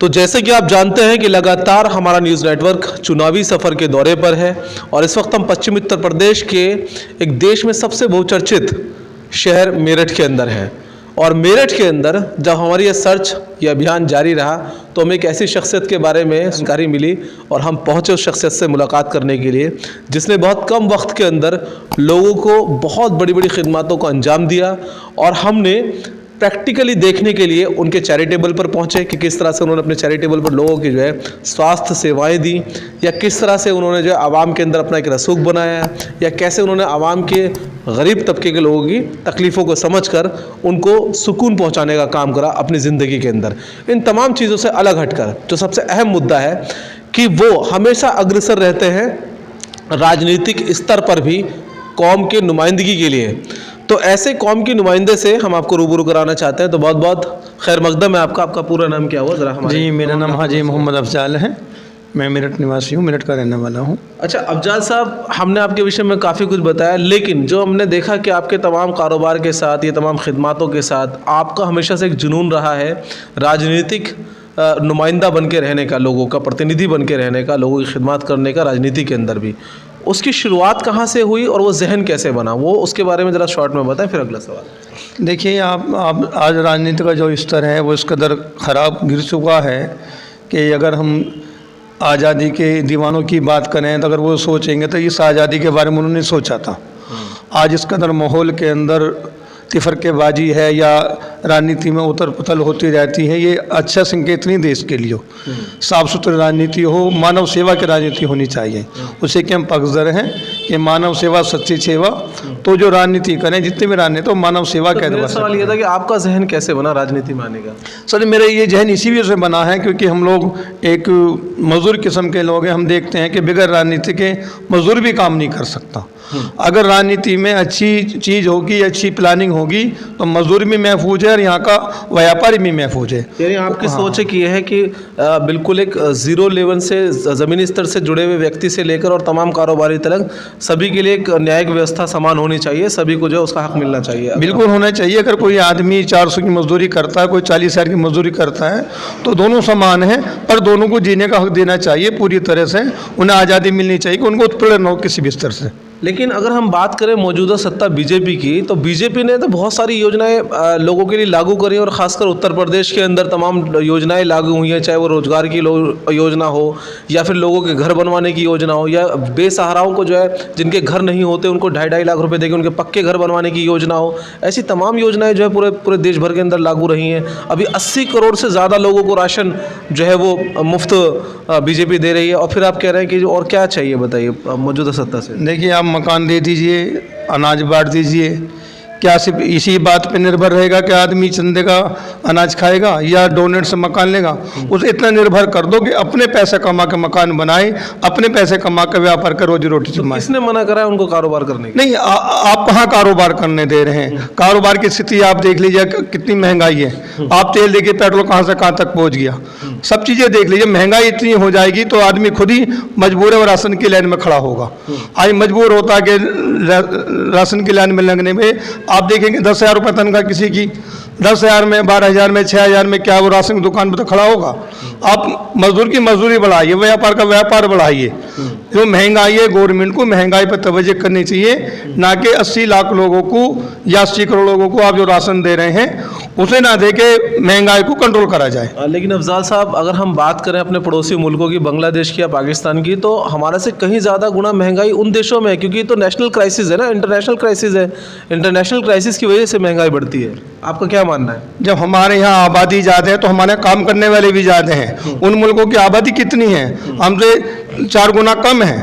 तो जैसे कि आप जानते हैं कि लगातार हमारा न्यूज़ नेटवर्क चुनावी सफ़र के दौरे पर है और इस वक्त हम पश्चिमी उत्तर प्रदेश के एक देश में सबसे बहुचर्चित शहर मेरठ के अंदर हैं। और मेरठ के अंदर जब हमारी ये सर्च ये अभियान जारी रहा तो हमें एक ऐसी शख्सियत के बारे में जानकारी मिली और हम पहुंचे उस शख्सियत से मुलाकात करने के लिए जिसने बहुत कम वक्त के अंदर लोगों को बहुत बड़ी बड़ी खिदमतों को अंजाम दिया। और हमने प्रैक्टिकली देखने के लिए उनके चैरिटेबल पर पहुंचे कि किस तरह से उन्होंने अपने चैरिटेबल पर लोगों की जो है स्वास्थ्य सेवाएं दी, या किस तरह से उन्होंने जो है आवाम के अंदर अपना एक रसूख बनाया, या कैसे उन्होंने आवाम के गरीब तबके के लोगों की तकलीफ़ों को समझकर उनको सुकून पहुंचाने का काम करा अपनी ज़िंदगी के अंदर। इन तमाम चीज़ों से अलग हटकर जो सबसे अहम मुद्दा है कि वो हमेशा अग्रसर रहते हैं राजनीतिक स्तर पर भी कौम के नुमाइंदगी के लिए। तो ऐसे कौम के नुमाइंदे से हम आपको रूबरू कराना चाहते हैं। तो बहुत बहुत खैर मकदम है आपका। आपका पूरा नाम क्या हुआ ज़रा हमारे? जी, मेरा नाम हाजी मोहम्मद अफजाल है। मैं मेरठ निवासी हूँ, मेरठ का रहने वाला हूँ। अच्छा अफजाल साहब, हमने आपके विषय में काफ़ी कुछ बताया, लेकिन जो हमने देखा कि आपके तमाम कारोबार के साथ, ये तमाम खिदमतों के साथ आपका हमेशा से एक जुनून रहा है राजनीतिक नुमाइंदा बन के रहने का, लोगों का प्रतिनिधि बन के रहने का, लोगों की खिदमत करने का राजनीति के अंदर भी। उसकी शुरुआत कहाँ से हुई और वो जहन कैसे बना, वो उसके बारे में ज़रा शॉर्ट में बताएं, फिर अगला सवाल। देखिए, आप आज राजनीति का जो स्तर है वो इस कदर ख़राब गिर चुका है कि अगर हम आज़ादी के दीवानों की बात करें तो अगर वो सोचेंगे तो इस आज़ादी के बारे में उन्होंने सोचा था। आज इस कदर माहौल के अंदर तिफरकेबाजी है या राजनीति में उथल पुथल होती रहती है, ये अच्छा संकेत नहीं देश के लिए। साफ़ सुथरी राजनीति हो, मानव सेवा की राजनीति होनी चाहिए। उसे कि हम पक्षधर हैं कि मानव सेवा सच्ची सेवा, तो जो राजनीति करें जितने भी राजनीति तो मानव सेवा के मेरा सवाल ये था कि आपका जहन कैसे बना राजनीति में आने का? सर, मेरा ये जहन इसी वजह से बना है क्योंकि हम लोग एक मजदूर किस्म के लोग हैं। हम देखते हैं कि बगैर राजनीति के मजदूर भी काम नहीं कर सकता। अगर राजनीति में अच्छी चीज़ होगी, अच्छी प्लानिंग होगी तो मजदूर भी महफूज है और यहाँ का व्यापारी भी महफूज है। यानी आपकी सोच एक ये है कि बिल्कुल एक ज़ीरो लेवल से ज़मीनी स्तर से जुड़े हुए व्यक्ति से लेकर और तमाम कारोबारी तक सभी के लिए एक न्यायिक व्यवस्था समान होनी चाहिए, सभी को जो है उसका हक मिलना चाहिए। बिल्कुल होना चाहिए। अगर कोई आदमी 400 की मजदूरी करता है, कोई 40,000 की मजदूरी करता है तो दोनों समान हैं, पर दोनों को जीने का हक देना चाहिए पूरी तरह से। उन्हें आज़ादी मिलनी चाहिए कि उनको उत्पीड़न हो किसी भी स्तर से। लेकिन अगर हम बात करें मौजूदा सत्ता बीजेपी की, तो बीजेपी ने तो बहुत सारी योजनाएं लोगों के लिए लागू करी और ख़ासकर उत्तर प्रदेश के अंदर तमाम योजनाएं लागू हुई हैं, चाहे वो रोज़गार की योजना हो या फिर लोगों के घर बनवाने की योजना हो, या बेसहाराओं को जो है जिनके घर नहीं होते उनको 2.5 लाख रुपये देकर उनके पक्के घर बनवाने की योजना हो। ऐसी तमाम योजनाएँ जो है पूरे देश भर के अंदर लागू रही हैं। अभी 80 करोड़ से ज़्यादा लोगों को राशन जो है वो मुफ्त बीजेपी दे रही है, और फिर आप कह रहे हैं कि और क्या चाहिए बताइए मौजूदा सत्ता से? देखिए, आप मकान दे दीजिए, अनाज बांट दीजिए, क्या सिर्फ इसी बात पे निर्भर रहेगा कि आदमी चंदे का अनाज खाएगा या डोनेट से मकान लेगा? उसे इतना निर्भर कर दो कि अपने पैसे कमा के मकान बनाए, अपने पैसे कमा के व्यापार कर रोजी रोटी कमाए। किसने मना करा है उनको कारोबार करने की? नहीं, आप कहाँ कारोबार करने दे रहे हैं? कारोबार की स्थिति आप देख लीजिए, कितनी महंगाई है। आप तेल देखिए, पेट्रोल कहाँ से कहाँ तक पहुँच गया। सब चीज़ें देख लीजिए। महंगाई इतनी हो जाएगी तो आदमी खुद ही मजबूर है और राशन की लाइन में खड़ा होगा। आज मजबूर होता है कि राशन की लाइन में लगने में। आप देखेंगे 10,000 रुपये तनख्वाह किसी की, 10,000 में, 12,000 में, 6,000 में क्या वो राशन की दुकान पर तो खड़ा होगा? आप मजदूर की मजदूरी बढ़ाइए, व्यापार का व्यापार बढ़ाइए। जो महंगाई है, गवर्नमेंट को महंगाई पर तवज्जो करनी चाहिए, ना कि 80 लाख लोगों को या 80 करोड़ लोगों को आप जो राशन दे रहे हैं उसे ना दे के महंगाई को कंट्रोल करा जाए। लेकिन अफजाल साहब, अगर हम बात करें अपने पड़ोसी मुल्कों की, बांग्लादेश की या पाकिस्तान की, तो हमारे से कहीं ज़्यादा गुना महंगाई उन देशों में है, क्योंकि ये तो नेशनल क्राइसिस है ना, इंटरनेशनल क्राइसिस है। इंटरनेशनल क्राइसिस की वजह से महंगाई बढ़ती है। आपका क्या मानना है? जब हमारे यहाँ आबादी ज़्यादा है तो हमारे काम करने वाले भी ज़्यादा हैं। उन मुल्कों की आबादी कितनी है? हमसे 4 गुना कम है।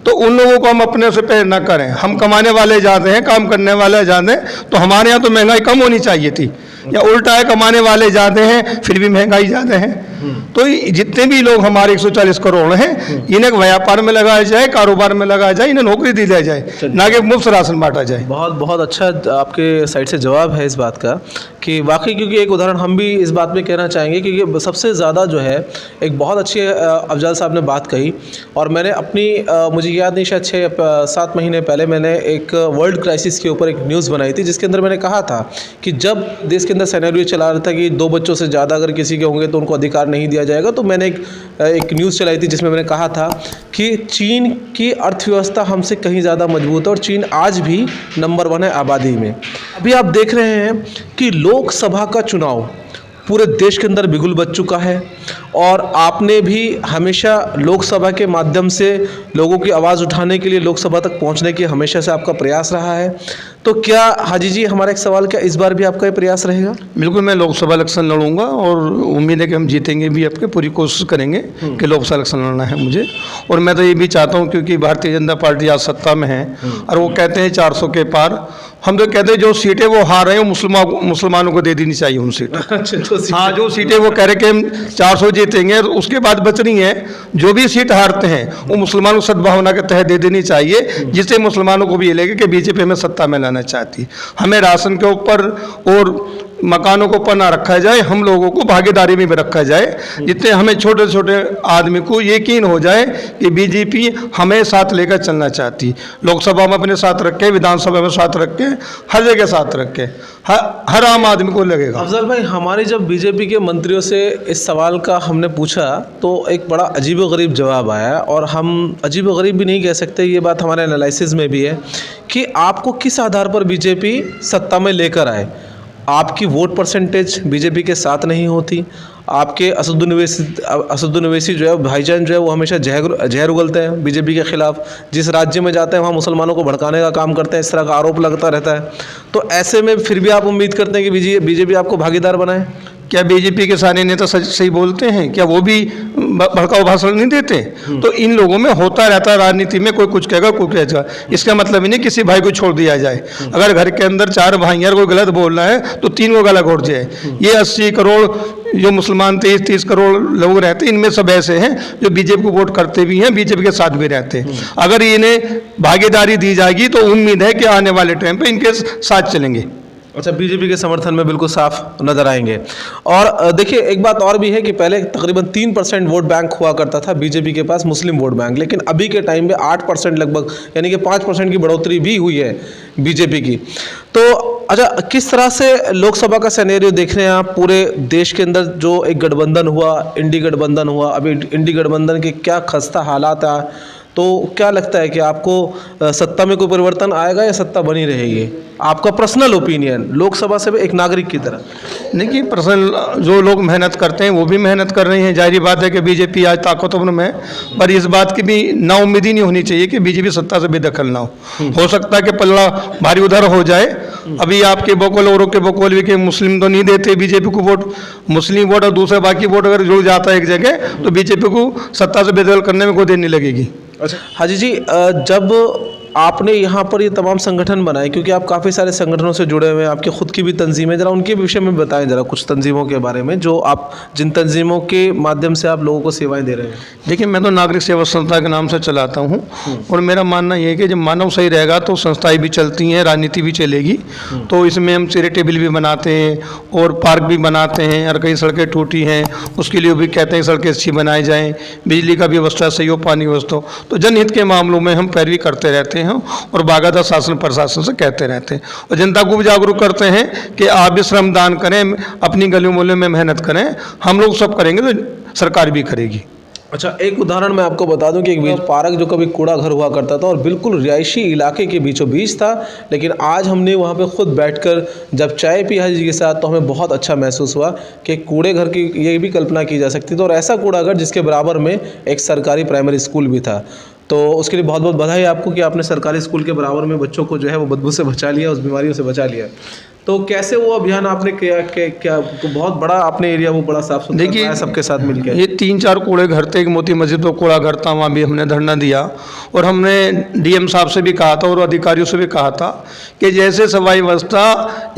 तो उन लोगों को हम अपने से पैर न करें। हम कमाने वाले ज़्यादा हैं, काम करने वाले ज़्यादा हैं, तो हमारे यहाँ तो महंगाई कम होनी चाहिए थी। या उल्टा है, कमाने वाले ज़्यादा हैं फिर भी महंगाई ज़्यादा है। तो जितने भी लोग हमारे 140 करोड़ हैं, इन्हें व्यापार में लगाया जाए, कारोबार में लगाया जाए, इन्हें नौकरी दी जाए, ना कि मुफ्त राशन बांटा जाए। बहुत अच्छा आपके साइड से जवाब है इस बात का कि वाकई, क्योंकि एक उदाहरण हम भी इस बात में कहना चाहेंगे कि सबसे ज़्यादा जो है एक बहुत अच्छी अफजाल साहब ने बात कही, और मैंने अपनी मुझे याद नहीं, शायद 6-7 महीने पहले मैंने एक वर्ल्ड क्राइसिस के ऊपर एक न्यूज़ बनाई थी, जिसके अंदर मैंने कहा था कि जब देश के के अंदर सिनेरियो चला रहा था कि 2 बच्चों से ज़्यादा अगर किसी के होंगे तो उनको अधिकार नहीं दिया जाएगा। तो मैंने एक न्यूज़ चलाई थी जिसमें मैंने कहा था कि चीन की अर्थव्यवस्था हमसे कहीं ज़्यादा मजबूत है और चीन आज भी नंबर 1 है आबादी में। अभी आप देख रहे हैं कि लोकसभा का चुनाव पूरे देश के अंदर बिगुल बज चुका है और आपने भी हमेशा लोकसभा के माध्यम से लोगों की आवाज़ उठाने के लिए लोकसभा तक पहुंचने की हमेशा से आपका प्रयास रहा है। तो क्या हाजी जी, हमारा एक सवाल, क्या इस बार भी आपका ये प्रयास रहेगा? बिल्कुल, मैं लोकसभा इलेक्शन लड़ूंगा और उम्मीद है कि हम जीतेंगे भी। आपके पूरी कोशिश करेंगे कि लोकसभा इलेक्शन लड़ना है मुझे। और मैं तो ये भी चाहता हूँ, क्योंकि भारतीय जनता पार्टी आज सत्ता में है और वो कहते हैं 400 के पार। हम तो कहते हैं जो सीटें वो हार रहे हैं वो मुसलमानों को दे देनी चाहिए उन सीटें। हाँ, जो सीटें वो कह रहे कि हम 400 जीतेंगे, उसके बाद बच रही हैं, जो भी सीट हारते हैं वो मुसलमानों को सद्भावना के तहत दे देनी चाहिए, जिससे मुसलमानों को भी ये लगे कि बीजेपी हमें सत्ता में लाना चाहती। हमें राशन के ऊपर और मकानों को ऊपर ना रखा जाए, हम लोगों को भागीदारी में भी रखा जाए, जितने हमें छोटे छोटे आदमी को यकीन हो जाए कि बीजेपी हमें साथ लेकर चलना चाहती। लोकसभा में अपने साथ रखे, विधानसभा में साथ रखे, हर जगह साथ रखे, हर आम आदमी को लगेगा। अफजल भाई, हमारे जब बीजेपी के मंत्रियों से इस सवाल का हमने पूछा तो एक बड़ा अजीबोगरीब जवाब आया, और हम अजीबोगरीब भी नहीं कह सकते, ये बात हमारे एनालिसिस में भी है कि आपको किस आधार पर बीजेपी सत्ता में लेकर आए। आपकी वोट परसेंटेज बीजेपी के साथ नहीं होती, आपके असदुद्दीन ओवैसी जो है, भाईजान जो है, वो हमेशा जहर उगलते हैं बीजेपी के खिलाफ। जिस राज्य में जाते हैं वहाँ मुसलमानों को भड़काने का काम करते हैं, इस तरह का आरोप लगता रहता है। तो ऐसे में फिर भी आप उम्मीद करते हैं कि बीजेपी आपको भागीदार बनाए? क्या बीजेपी के सारे नेता सही बोलते हैं? क्या वो भी भड़काऊ भाषण नहीं देते? तो इन लोगों में होता रहता है राजनीति में, कोई कुछ कहेगा कोई कहेगा। इसका मतलब ही नहीं किसी भाई को छोड़ दिया जाए। अगर घर के अंदर 4 भाई हैं, कोई गलत बोल रहा है तो 3 को गला घोट जाए। ये 80 करोड़ जो मुसलमान 30 करोड़ लोग रहते हैं, इनमें सब ऐसे हैं जो बीजेपी को वोट करते भी हैं, बीजेपी के साथ भी रहते हैं। अगर इन्हें भागीदारी दी जाएगी तो उम्मीद है कि आने वाले टाइम पे इनके साथ चलेंगे। अच्छा, बीजेपी के समर्थन में बिल्कुल साफ नजर आएंगे। और देखिए, एक बात और भी है कि पहले तकरीबन 3% वोट बैंक हुआ करता था बीजेपी के पास, मुस्लिम वोट बैंक, लेकिन अभी के टाइम में 8% लगभग, यानी कि 5% की बढ़ोतरी भी हुई है बीजेपी की। तो अच्छा, किस तरह से लोकसभा का सिनेरियो देख रहे हैं आप? पूरे देश के अंदर जो एक गठबंधन हुआ, इंडी गठबंधन हुआ, अभी इंडी गठबंधन के क्या खस्ता हालात है, तो क्या लगता है कि आपको सत्ता में कोई परिवर्तन आएगा या सत्ता बनी रहेगी? आपका पर्सनल ओपिनियन लोकसभा से एक नागरिक की तरह। देखिए, पर्सनल जो लोग मेहनत करते हैं वो भी मेहनत कर रहे हैं। जाहिर बात है कि बीजेपी आज ताकतवर में है, पर इस बात की भी नाउम्मीदी नहीं होनी चाहिए कि बीजेपी सत्ता से बेदखल ना हो सकता है कि पल्ला भारी उधर हो जाए। अभी आपके बकौल औरों के बकौल भी कि मुस्लिम तो नहीं देते बीजेपी को वोट, मुस्लिम वोट और दूसरे बाकी वोट अगर जुड़ जाता है एक जगह तो बीजेपी को सत्ता से बेदखल करने में कोई देर नहीं लगेगी। अच्छा हाजी जी, जब आपने यहाँ पर ये तमाम संगठन बनाए, क्योंकि आप काफ़ी सारे संगठनों से जुड़े हुए हैं, आपकी खुद की भी तंजीम है, ज़रा उनके विषय में बताएं, ज़रा कुछ तंजीमों के बारे में जो आप, जिन तंजीमों के माध्यम से आप लोगों को सेवाएं दे रहे हैं। देखिए, मैं तो नागरिक सेवा संस्था के नाम से चलाता हूँ और मेरा मानना ये है कि जब मानव सही रहेगा तो संस्थाएं भी चलती हैं, राजनीति भी चलेगी। तो इसमें हम चैरिटेबल भी बनाते हैं और पार्क भी बनाते हैं, और कई सड़कें टूटी हैं उसके लिए भी कहते हैं सड़कें अच्छी बनाई जाएँ, बिजली का व्यवस्था सही हो, पानी व्यवस्था हो। तो जनहित के मामलों में हम पैरवी करते रहते हैं और बाकायदा शासन प्रशासन से कहते रहते हैं और जनता को भी जागरूक करते हैं कि आप भी श्रमदान करें, अपनी गलियों मोहल्लों में मेहनत करें। हम लोग सब करेंगे तो सरकार भी करेगी। अच्छा, एक उदाहरण मैं आपको बता दूं कि एक बीच पार्क जो कभी कूड़ा घर हुआ करता था और बिल्कुल रिहायशी इलाके के बीचों बीच था, लेकिन आज हमने वहाँ पे खुद बैठकर जब चाय पी हाजी जी के साथ तो हमें बहुत अच्छा महसूस हुआ कि कूड़े घर की ये भी कल्पना की जा सकती थी, और ऐसा कूड़ा घर जिसके बराबर में एक सरकारी प्राइमरी स्कूल भी था। तो उसके लिए बहुत बहुत बधाई आपको कि आपने सरकारी स्कूल के बराबर में बच्चों को जो है वो बदबू से बचा लिया, उस बीमारियों से बचा लिया। तो कैसे वो अभियान आपने किया? क्या बहुत बड़ा आपने एरिया वो बड़ा साफ सुथरा देखिए सबके साथ मिलकर? ये 3-4 कूड़े घर थे, एक मोती मस्जिद को कूड़ा घर था, वहाँ भी हमने धरना दिया और हमने डीएम साहब से भी कहा था और अधिकारियों से भी कहा था कि जैसे सफाई व्यवस्था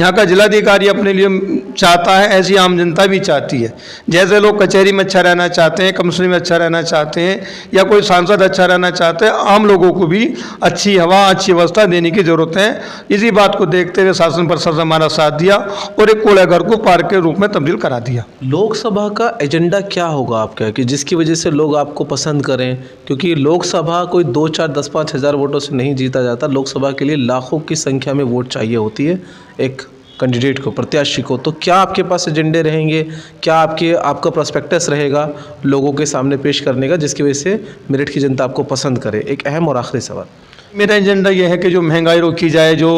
यहाँ का जिलाधिकारी अपने लिए चाहता है, ऐसी आम जनता भी चाहती है। जैसे लोग कचहरी में अच्छा रहना चाहते हैं, कमिश्नरी में अच्छा रहना चाहते हैं, या कोई सांसद अच्छा रहना चाहते हैं, आम लोगों को भी अच्छी हवा, अच्छी व्यवस्था देने की ज़रूरत है। इसी बात को देखते हुए शासन प्रशासन हमारा साथ दिया और एक कूड़ा घर को पार्क के रूप में तब्दील करा दिया। लोकसभा का एजेंडा क्या होगा आपका कि जिसकी वजह से लोग आपको पसंद करें? क्योंकि लोकसभा कोई 2, 4, 10, 5 हज़ार वोटों से नहीं जीता जाता। लोकसभा के लिए लाखों की संख्या में वोट चाहिए होती है एक कैंडिडेट को, प्रत्याशी को, तो क्या आपके पास एजेंडे रहेंगे, क्या आपका प्रोस्पेक्टस रहेगा लोगों के सामने पेश करने का, जिसकी वजह से मेरठ की जनता आपको पसंद करे? एक अहम और आखिरी सवाल। मेरा एजेंडा यह है कि जो महंगाई रोकी जाए, जो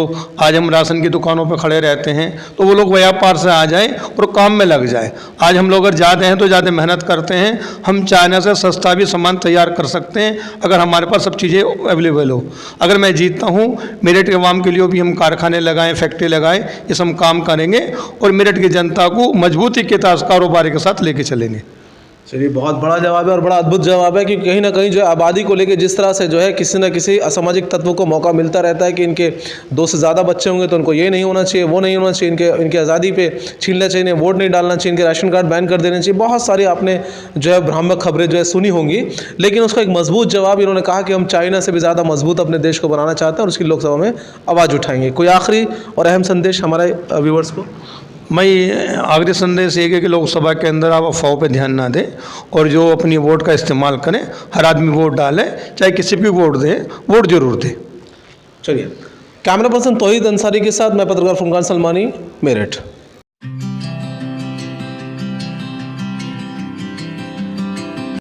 आज हम राशन की दुकानों पर खड़े रहते हैं तो वो लोग व्यापार से आ जाएं और काम में लग जाएं। आज हम लोग अगर जाते हैं तो ज़्यादा मेहनत करते हैं, हम चाइना से सस्ता भी सामान तैयार कर सकते हैं अगर हमारे पास सब चीज़ें अवेलेबल हो। अगर मैं जीतता हूँ, मेरठ के अवाम के लिए भी हम कारखाने लगाएं, फैक्ट्री लगाएं, ये सब काम करेंगे और मेरठ की जनता को मजबूती के साथ कारोबार के साथ लेके चलेंगे। चलिए, बहुत बड़ा जवाब है और बड़ा अद्भुत जवाब है कि कहीं ना कहीं जो है आबादी को लेकर जिस तरह से जो है किसी न किसी असामाजिक तत्वों को मौका मिलता रहता है कि इनके 2 से ज़्यादा बच्चे होंगे तो उनको ये नहीं होना चाहिए, वो नहीं होना चाहिए, इनके आज़ादी पे छीनना चाहिए, वोट नहीं डालना चाहिए, इनके राशन कार्ड बैन कर देना चाहिए। बहुत सारी आपने जो है भ्रामक खबरें जो है सुनी होंगी, लेकिन उसका एक मजबूत जवाब इन्होंने कहा कि हम चाइना से भी ज़्यादा मजबूत अपने देश को बनाना चाहते हैं और उसकी लोकसभा में आवाज़ उठाएंगे। कोई आखिरी और अहम संदेश हमारे व्यूवर्स को? मैं आखिरी संदेश एक है कि लोकसभा के अंदर आप अफवाहों पे ध्यान ना दें और जो अपनी वोट का इस्तेमाल करें। हर आदमी वोट डाले, चाहे किसी भी वोट दे, वोट जरूर दे। चलिए, कैमरा पर्सन तौहीद अंसारी के साथ मैं पत्रकार फुरकान सलमानी, मेरठ।